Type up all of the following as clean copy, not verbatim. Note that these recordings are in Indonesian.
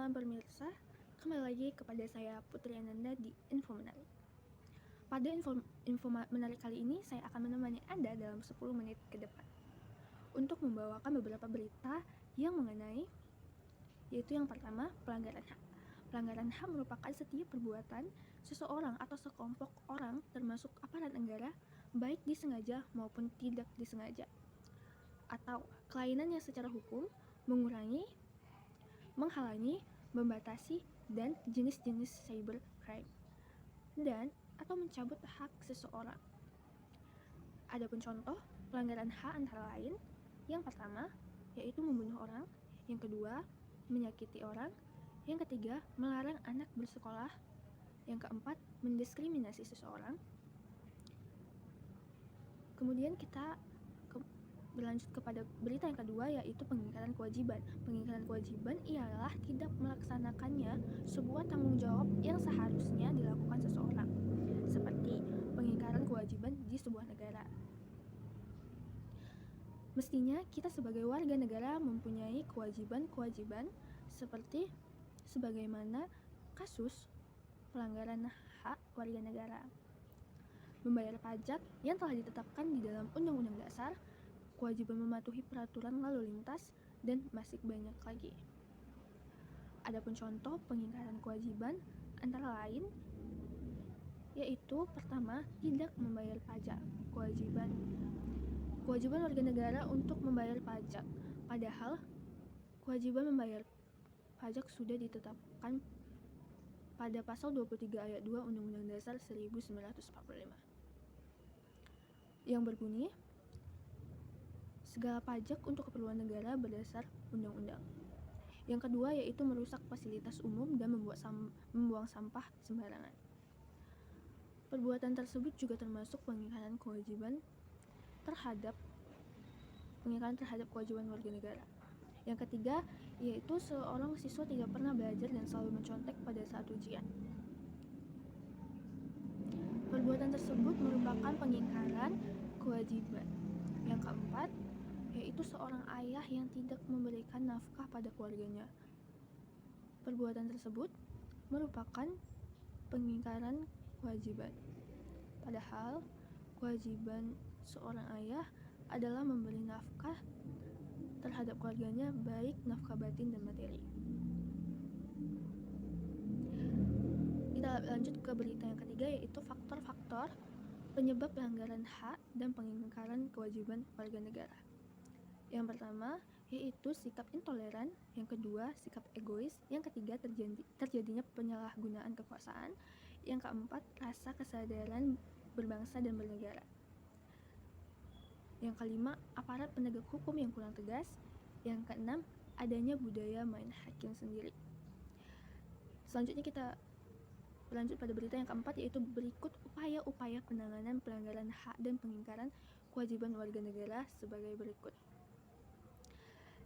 malam pemirsa, kembali lagi kepada saya Putri Ananda di Info Menarik. Pada info menarik kali ini saya akan menemani Anda dalam 10 menit ke depan untuk membawakan beberapa berita yang mengenai, yaitu yang pertama, pelanggaran HAM. Pelanggaran HAM merupakan setiap perbuatan seseorang atau sekelompok orang termasuk aparat negara, baik disengaja maupun tidak disengaja, atau kelainan yang secara hukum mengurangi, menghalangi, membatasi, dan jenis-jenis cybercrime, dan atau mencabut hak seseorang. Adapun contoh pelanggaran hak antara lain, yang pertama yaitu membunuh orang, yang kedua menyakiti orang, yang ketiga melarang anak bersekolah, yang keempat mendiskriminasi seseorang. Kemudian kita berlanjut kepada berita yang kedua, yaitu pengingkaran kewajiban. Pengingkaran kewajiban ialah tidak melaksanakannya sebuah tanggung jawab yang seharusnya dilakukan seseorang, seperti pengingkaran kewajiban di sebuah negara. Mestinya kita sebagai warga negara mempunyai kewajiban-kewajiban seperti sebagaimana kasus pelanggaran hak warga negara, membayar pajak yang telah ditetapkan di dalam Undang-Undang Dasar, kewajiban mematuhi peraturan lalu lintas, dan masih banyak lagi. Adapun contoh pengingkaran kewajiban antara lain yaitu pertama, tidak membayar pajak. Kewajiban warga negara untuk membayar pajak, padahal kewajiban membayar pajak sudah ditetapkan pada pasal 23 ayat 2 Undang-Undang Dasar 1945 yang berbunyi, segala pajak untuk keperluan negara berdasar undang-undang. Yang kedua yaitu merusak fasilitas umum dan membuang sampah sembarangan. Perbuatan tersebut juga termasuk pengingkaran terhadap kewajiban warga negara. Yang ketiga yaitu seorang siswa tidak pernah belajar dan selalu mencontek pada saat ujian. Perbuatan tersebut merupakan pengingkaran kewajiban. Yang keempat yaitu seorang ayah yang tidak memberikan nafkah pada keluarganya. Perbuatan tersebut merupakan pengingkaran kewajiban. Padahal kewajiban seorang ayah adalah memberi nafkah terhadap keluarganya, baik nafkah batin dan materi. Kita lanjut ke berita yang ketiga, yaitu faktor-faktor penyebab pelanggaran hak dan pengingkaran kewajiban warga negara. Yang pertama yaitu sikap intoleran, yang kedua sikap egois, yang ketiga terjadinya penyalahgunaan kekuasaan, yang keempat rasa kesadaran berbangsa dan bernegara, yang kelima aparat penegak hukum yang kurang tegas, yang keenam adanya budaya main hakim sendiri. Selanjutnya kita berlanjut pada berita yang keempat, yaitu berikut upaya-upaya penanganan pelanggaran hak dan pengingkaran kewajiban warga negara sebagai berikut.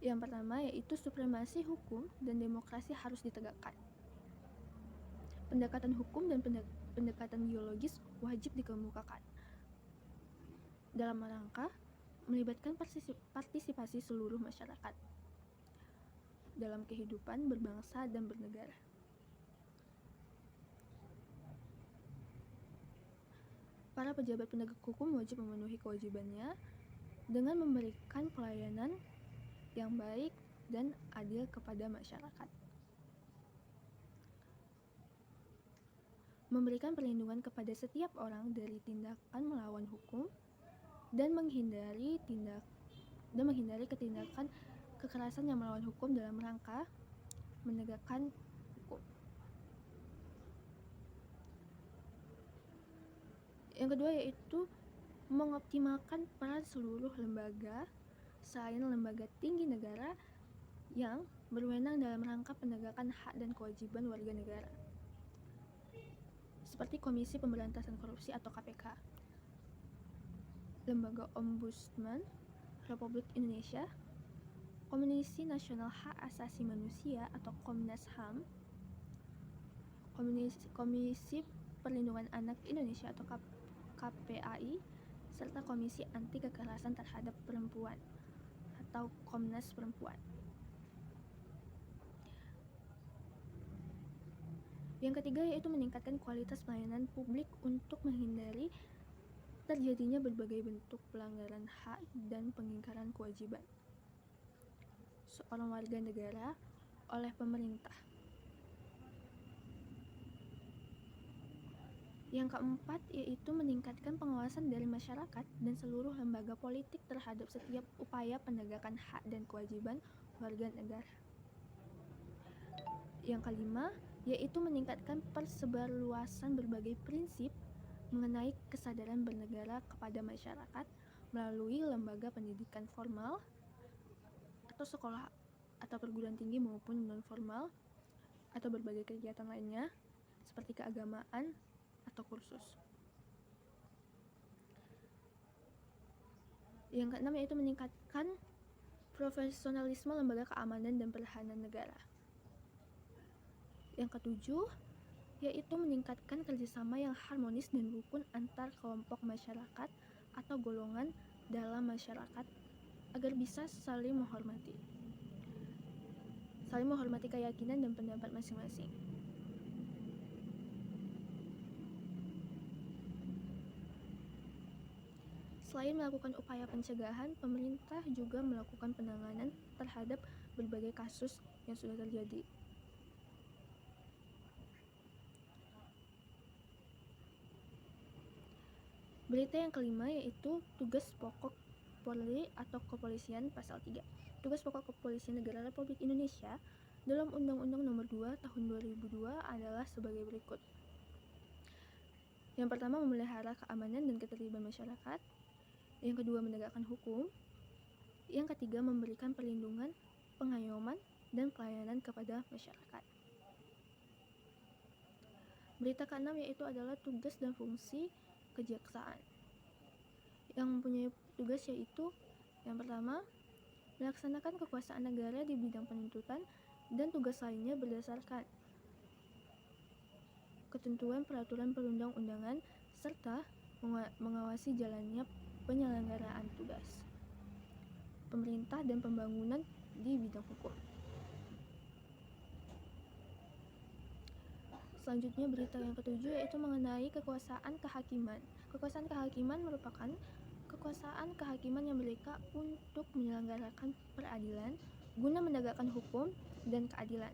Yang pertama yaitu supremasi hukum dan demokrasi harus ditegakkan. Pendekatan hukum dan pendekatan biologis wajib dikemukakan dalam rangka melibatkan partisipasi seluruh masyarakat dalam kehidupan berbangsa dan bernegara. Para pejabat penegak hukum wajib memenuhi kewajibannya dengan memberikan pelayanan yang baik dan adil kepada masyarakat. Memberikan perlindungan kepada setiap orang dari tindakan melawan hukum dan menghindari ketindakan kekerasan yang melawan hukum dalam rangka menegakkan hukum. Yang kedua yaitu mengoptimalkan peran seluruh lembaga selain lembaga tinggi negara yang berwenang dalam rangka penegakan hak dan kewajiban warga negara, seperti Komisi Pemberantasan Korupsi atau KPK, Lembaga Ombudsman Republik Indonesia, Komisi Nasional Hak Asasi Manusia atau Komnas HAM, Komisi Perlindungan Anak Indonesia atau KPAI, serta Komisi Anti Kekerasan Terhadap Perempuan atau Komnas Perempuan. Yang ketiga yaitu meningkatkan kualitas pelayanan publik untuk menghindari terjadinya berbagai bentuk pelanggaran hak dan pengingkaran kewajiban seorang warga negara oleh pemerintah. Yang keempat yaitu meningkatkan pengawasan dari masyarakat dan seluruh lembaga politik terhadap setiap upaya penegakan hak dan kewajiban warga negara. Yang kelima yaitu meningkatkan persebarluasan berbagai prinsip mengenai kesadaran bernegara kepada masyarakat melalui lembaga pendidikan formal atau sekolah atau perguruan tinggi maupun non-formal atau berbagai kegiatan lainnya seperti keagamaan atau kursus. Yang keenam yaitu meningkatkan profesionalisme lembaga keamanan dan pertahanan negara. Yang ketujuh yaitu meningkatkan kerjasama yang harmonis dan rukun antar kelompok masyarakat atau golongan dalam masyarakat agar bisa saling menghormati keyakinan dan pendapat masing-masing. Selain melakukan upaya pencegahan, pemerintah juga melakukan penanganan terhadap berbagai kasus yang sudah terjadi. Berita yang kelima yaitu tugas pokok Polri atau Kepolisian Pasal 3. Tugas pokok Kepolisian Negara Republik Indonesia dalam Undang-Undang Nomor 2 Tahun 2002 adalah sebagai berikut. Yang pertama, memelihara keamanan dan ketertiban masyarakat. Yang kedua, menegakkan hukum. Yang ketiga, memberikan perlindungan, pengayoman, dan pelayanan kepada masyarakat. Berita keenam yaitu adalah tugas dan fungsi kejaksaan. Yang mempunyai tugas yaitu yang pertama, melaksanakan kekuasaan negara di bidang penuntutan dan tugas lainnya berdasarkan ketentuan peraturan perundang-undangan serta mengawasi jalannya penyelenggaraan tugas pemerintah dan pembangunan di bidang hukum. Selanjutnya berita yang ketujuh yaitu mengenai kekuasaan kehakiman. Kekuasaan kehakiman merupakan kekuasaan kehakiman yang mereka untuk menyelenggarakan peradilan guna menegakkan hukum dan keadilan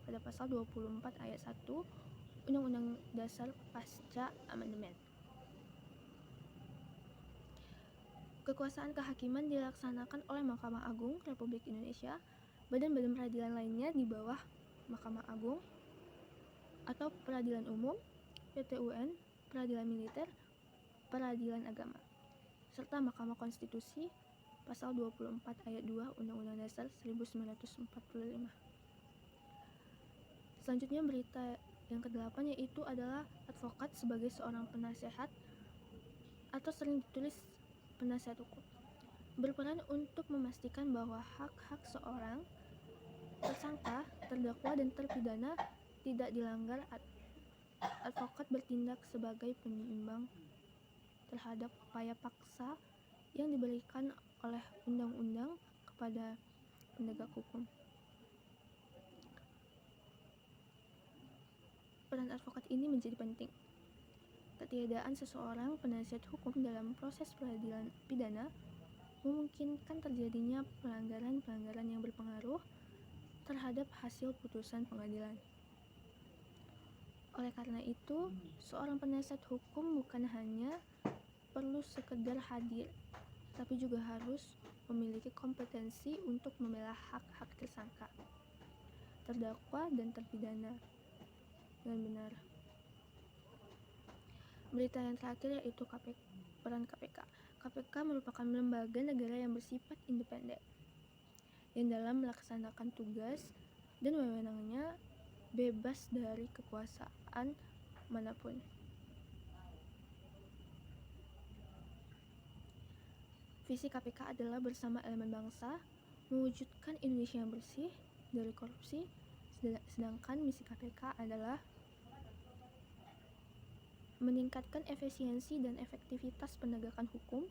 pada pasal 24 ayat 1 Undang-Undang Dasar pasca amandemen. Kekuasaan kehakiman dilaksanakan oleh Mahkamah Agung Republik Indonesia, badan-badan peradilan lainnya di bawah Mahkamah Agung atau peradilan umum, PT UN, peradilan militer, peradilan agama, serta Mahkamah Konstitusi pasal 24 ayat 2 Undang-Undang Dasar 1945. Selanjutnya berita yang ke-8 yaitu adalah advokat sebagai seorang penasehat atau sering ditulis penasihat hukum. Berperan untuk memastikan bahwa hak-hak seorang tersangka, terdakwa, dan terpidana tidak dilanggar. Advokat bertindak sebagai penyeimbang terhadap upaya paksa yang diberikan oleh undang-undang kepada penegak hukum. Peran advokat ini menjadi penting. Ketiadaan seseorang penasihat hukum dalam proses peradilan pidana memungkinkan terjadinya pelanggaran-pelanggaran yang berpengaruh terhadap hasil putusan pengadilan. Oleh karena itu, seorang penasihat hukum bukan hanya perlu sekedar hadir, tapi juga harus memiliki kompetensi untuk membela hak-hak tersangka, terdakwa, dan terpidana dengan benar. Berita yang terakhir yaitu peran KPK. KPK merupakan lembaga negara yang bersifat independen, yang dalam melaksanakan tugas dan wewenangnya bebas dari kekuasaan manapun. Visi KPK adalah bersama elemen bangsa mewujudkan Indonesia yang bersih dari korupsi, sedangkan misi KPK adalah meningkatkan efisiensi dan efektivitas penegakan hukum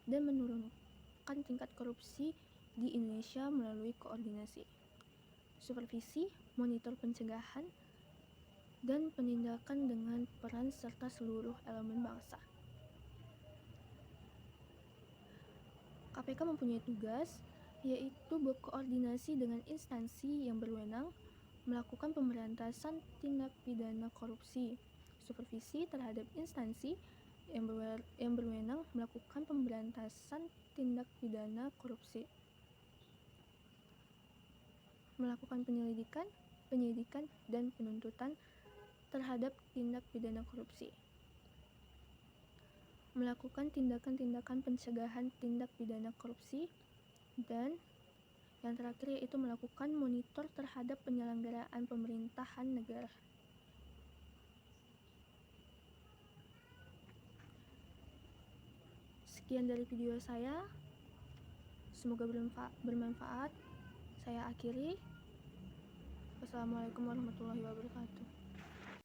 dan menurunkan tingkat korupsi di Indonesia melalui koordinasi, supervisi, monitor pencegahan, dan penindakan dengan peran serta seluruh elemen bangsa. KPK mempunyai tugas, yaitu berkoordinasi dengan instansi yang berwenang, melakukan pemberantasan tindak pidana korupsi, supervisi terhadap instansi yang berwenang melakukan pemberantasan tindak pidana korupsi, melakukan penyelidikan, penyidikan, dan penuntutan terhadap tindak pidana korupsi, melakukan tindakan-tindakan pencegahan tindak pidana korupsi, dan yang terakhir yaitu melakukan monitor terhadap penyelenggaraan pemerintahan negara. Sekian dari video saya, semoga bermanfaat. Saya akhiri. Wassalamualaikum warahmatullahi wabarakatuh.